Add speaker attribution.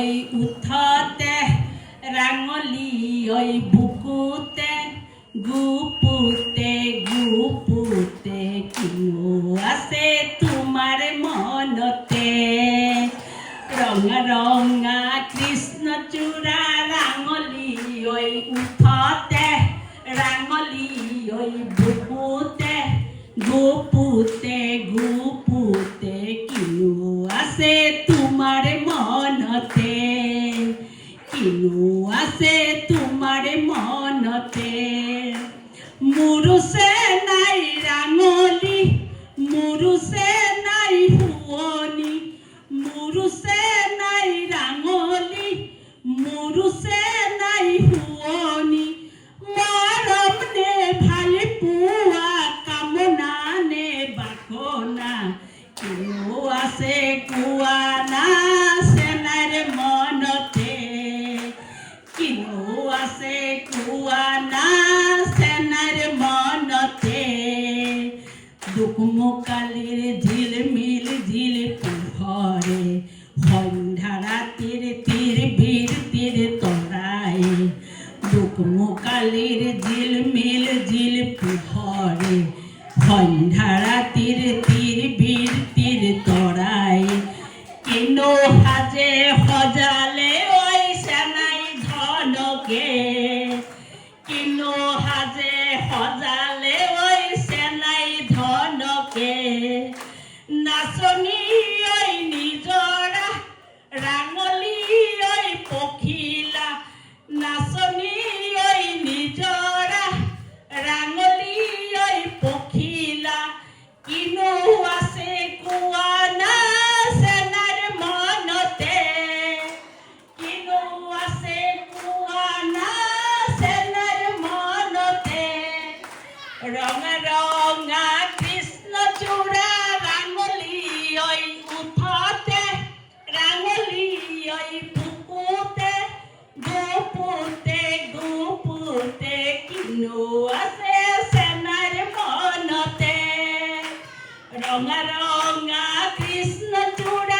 Speaker 1: ঐ উঠতে ৰাঙলী ঐ বুকুতে গুপুতে গুপুতে কিনো আছে তোমাৰ মনতে ৰঙা ৰঙা কৃষ্ণচূড়া ৰাঙলী ঐ উঠতে ৰাঙলী ঐ বুকুতে গুপুতে গুপুতে কিনো আছে তোমাৰ মনতে কিনো আছে তোমাৰ মনতে মুৰুছে নাই ৰাঙলী মুৰুছে নাই শুৱনি মুৰুছে নাই ৰাঙলী মুৰুছে নাই শুৱনি মৰম নে ভাল পোৱা কামনা নে বাসনা কিনো আছে কোৱা না চেনাৰ মনতে কিনো আছে কোৱা না চেনাৰ মনতে দুকমুকালিৰ ঝিলমিল ঝিল পোহৰে সন্ধ্যা ৰাতিৰ তীৰ বীৰ তীৰ তৰাই দুকমুকালিৰ ঝিলমিল ঝিল পোহৰে সন্ধ্যা ৰাতিৰ তীৰ বীৰ তীৰ তৰাই কিনো সাজে সজালে ঐ চেনাই ধনকে কিনো সাজে সজালে ঐ চেনাই ধনকে নাচনী ঐ নিজৰা ৰাঙলী ঐ পখিলা নাচনী ঐ নিজৰা ৰাঙলী ঐ পখিলা কিনো আছে কোৱা না চেনাৰ মনতে কিনো আছে কোৱা না চেনাৰ মনতে ৰঙা ৰঙা কৃষ্ণচূড়া ৰাঙলী ঐ উঠতে ৰাঙলী ঐ বুকুতে গুপুতে গুপুতে কিনো আছে চেনাৰ মনতে ৰঙা ৰঙা কৃষ্ণচূড়া